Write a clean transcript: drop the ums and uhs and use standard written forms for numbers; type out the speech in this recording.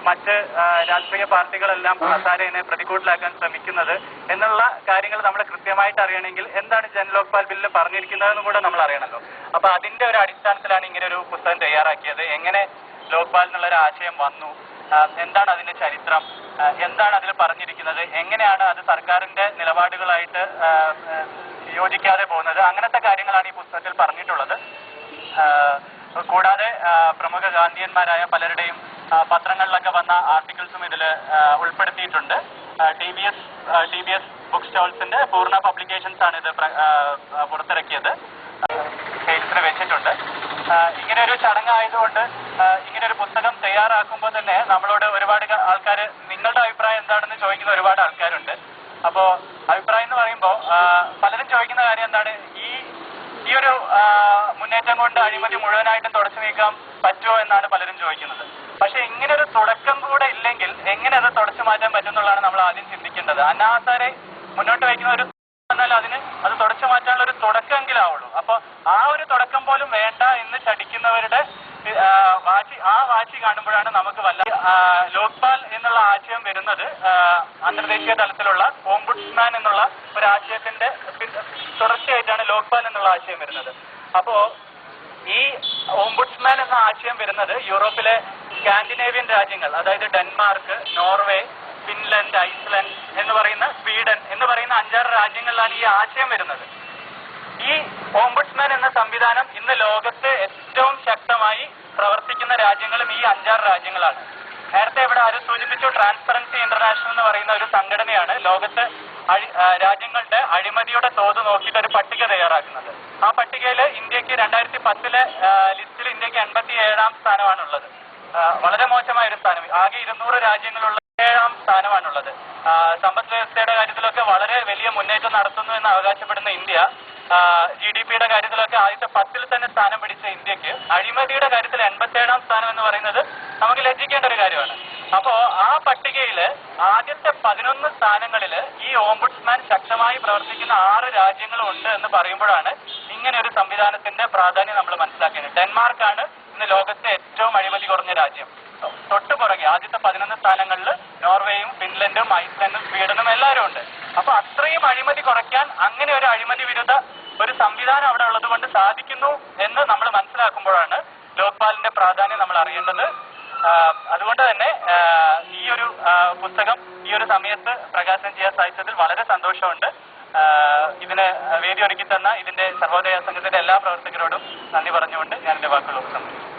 മറ്റ് രാഷ്ട്രീയ പാർട്ടികളെല്ലാം ഹസാരയെ പ്രതികൂട്ടിലാക്കാൻ ശ്രമിക്കുന്നത് എന്നുള്ള കാര്യങ്ങൾ നമ്മൾ കൃത്യമായിട്ട് അറിയണമെങ്കിൽ എന്താണ് ജൻ ലോക്പാൽ ബില്ല് പറഞ്ഞിരിക്കുന്നതെന്നും കൂടെ നമ്മൾ അറിയണമല്ലോ. അപ്പൊ അതിന്റെ ഒരു അടിസ്ഥാനത്തിലാണ് ഇങ്ങനെ ഒരു പുസ്തകം തയ്യാറാക്കിയത്. എങ്ങനെ ലോക്പാൽ എന്നുള്ള ഒരു ആശയം വന്നു, എന്താണ് അതിന്റെ ചരിത്രം, എന്താണ് അതിൽ പറഞ്ഞിരിക്കുന്നത്, എങ്ങനെയാണ് അത് സർക്കാരിന്റെ നിലപാടുകളായിട്ട് യോജിക്കാതെ പോകുന്നത്, അങ്ങനത്തെ കാര്യങ്ങളാണ് ഈ പുസ്തകത്തിൽ പറഞ്ഞിട്ടുള്ളത്. കൂടാതെ പ്രമുഖ ഗാന്ധിയന്മാരായ പലരുടെയും പത്രങ്ങളിലൊക്കെ വന്ന ആർട്ടിക്കിൾസും ഇതിൽ ഉൾപ്പെടുത്തിയിട്ടുണ്ട്. TBS ബുക്ക് സ്റ്റോൾസിന്റെ പൂർണ്ണ പബ്ലിക്കേഷൻസ് ആണ് ഇത് പുറത്തിറക്കിയത്, സെയിൽസിന് വെച്ചിട്ടുണ്ട്. ഇങ്ങനെ ഒരു ചടങ്ങായതുകൊണ്ട് ഇങ്ങനെ ഒരു പുസ്തകം തയ്യാറാക്കുമ്പോൾ തന്നെ നമ്മളോട് ഒരുപാട് ആൾക്കാർ നിങ്ങളുടെ അഭിപ്രായം എന്താണെന്ന് ചോദിക്കുന്ന ഒരുപാട് ആൾക്കാരുണ്ട്. അപ്പോ അഭിപ്രായം എന്ന് പറയുമ്പോൾ പലരും ചോദിക്കുന്ന കാര്യം എന്താണ്, ഈ ഒരു മുന്നേറ്റം കൊണ്ട് അഴിമതി മുഴുവനായിട്ടും തുടച്ചു നീക്കാൻ പറ്റുമോ എന്നാണ് പലരും ചോദിക്കുന്നത്. പക്ഷെ ഇങ്ങനെ ഒരു തുടക്കം കൂടെ ഇല്ലെങ്കിൽ എങ്ങനെ അത് തുടച്ചു മാറ്റാൻ പറ്റും എന്നുള്ളതാണ് നമ്മൾ ആദ്യം ചിന്തിക്കേണ്ടത്. അന്നാ ഹസാരെ മുന്നോട്ട് വയ്ക്കുന്ന ഒരു എന്നാൽ അത് തുടച്ചു മാറ്റാനുള്ള ഒരു തുടക്കമെങ്കിലാവുള്ളൂ. അപ്പൊ ആ ഒരു തുടക്കം പോലും വേണ്ട എന്ന് ശഠിക്കുന്നവരുടെ വാശി കാണുമ്പോഴാണ് നമുക്ക് ലോക്പാൽ എന്നുള്ള ആശയം വരുന്നത്. അന്തർദേശീയ തലത്തിലുള്ള ഓംബുഡ്സ്മാൻ എന്നുള്ള ഒരു ആശയത്തിന്റെ തുടർച്ചയായിട്ടാണ് ലോക്പാൽ എന്നുള്ള ആശയം വരുന്നത്. അപ്പോ ഈ ഓംബുഡ്സ്മാൻ എന്ന ആശയം വരുന്നത് യൂറോപ്പിലെ സ്കാൻഡിനേവിയൻ രാജ്യങ്ങൾ, അതായത് ഡെൻമാർക്ക്, നോർവേ, ഫിൻലൻഡ്, ഐസ്ലൻഡ് എന്ന് പറയുന്ന സ്വീഡൻ എന്ന് പറയുന്ന 5-6 രാജ്യങ്ങളിലാണ് ഈ ആശയം വരുന്നത്. ഈ ഓംബുഡ്സ്മാൻ എന്ന സംവിധാനം ഇന്ന് ലോകത്ത് ഏറ്റവും ശക്തമായി പ്രവർത്തിക്കുന്ന രാജ്യങ്ങളും ഈ 5-6 രാജ്യങ്ങളാണ്. നേരത്തെ ഇവിടെ ആരും സൂചിപ്പിച്ചു, ട്രാൻസ്പെറൻസി ഇന്റർനാഷണൽ എന്ന് പറയുന്ന ഒരു സംഘടനയാണ് ലോകത്ത് രാജ്യങ്ങളുടെ അഴിമതിയുടെ തോത് നോക്കിയിട്ട് ഒരു പട്ടിക തയ്യാറാക്കുന്നത്. ആ പട്ടികയിൽ ഇന്ത്യക്ക് 2010 ലിസ്റ്റിൽ ഇന്ത്യക്ക് 87ാം സ്ഥാനമാണുള്ളത്. വളരെ മോശമായ ഒരു സ്ഥാനം. ആകെ 200 രാജ്യങ്ങളുള്ള 7ാം സ്ഥാനമാണുള്ളത്. സമ്പദ് വ്യവസ്ഥയുടെ കാര്യത്തിലൊക്കെ വളരെ വലിയ മുന്നേറ്റം നടത്തുന്നു എന്ന് അവകാശപ്പെടുന്ന ഇന്ത്യ, GDP-യുടെ കാര്യത്തിലൊക്കെ ആദ്യത്തെ 10ൽ തന്നെ സ്ഥാനം പിടിച്ച ഇന്ത്യക്ക് അഴിമതിയുടെ കാര്യത്തിൽ 87ാം സ്ഥാനം എന്ന് പറയുന്നത് നമുക്ക് ലജ്ജിക്കേണ്ട ഒരു കാര്യമാണ്. അപ്പോ ആ പട്ടികയില് ആദ്യത്തെ 11 സ്ഥാനങ്ങളില് ഈ ഓംബുഡ്സ്മാൻ ശക്തമായി പ്രവർത്തിക്കുന്ന 6 രാജ്യങ്ങളും ഉണ്ട് എന്ന് പറയുമ്പോഴാണ് ഇങ്ങനെ ഒരു സംവിധാനത്തിന്റെ പ്രാധാന്യം നമ്മൾ മനസ്സിലാക്കുന്നത്. ഡെൻമാർക്കാണ് ഇന്ന് ലോകത്തെ ഏറ്റവും അഴിമതി കുറഞ്ഞ രാജ്യം. തൊട്ടുപുറകെ ആദ്യത്തെ 11 സ്ഥാനങ്ങളിൽ നോർവേയും ഫിൻലൻഡും ഐസ്ലൻഡും സ്വീഡനും എല്ലാവരും ഉണ്ട്. അപ്പൊ അത്രയും അഴിമതി കുറയ്ക്കാൻ അങ്ങനെ ഒരു അഴിമതി വിരുദ്ധ ഒരു സംവിധാനം അവിടെ ഉള്ളത് കൊണ്ട് സാധിക്കുന്നു എന്ന് നമ്മൾ മനസ്സിലാക്കുമ്പോഴാണ് ലോക്പാലിന്റെ പ്രാധാന്യം നമ്മൾ അറിയേണ്ടത്. അതുകൊണ്ട് തന്നെ ഈ ഒരു പുസ്തകം ഈ ഒരു സമയത്ത് പ്രകാശനം ചെയ്യാൻ സാധിച്ചതിൽ വളരെ സന്തോഷമുണ്ട്. ഇതിന് വേദി ഒരുക്കി തന്ന ഇതിന്റെ സർവോദയ സംഘത്തിന്റെ എല്ലാ പ്രവർത്തകരോടും നന്ദി പറഞ്ഞുകൊണ്ട് ഞാൻ എന്റെ വാക്കുകൾ ഉപസംഹരിക്കുന്നു.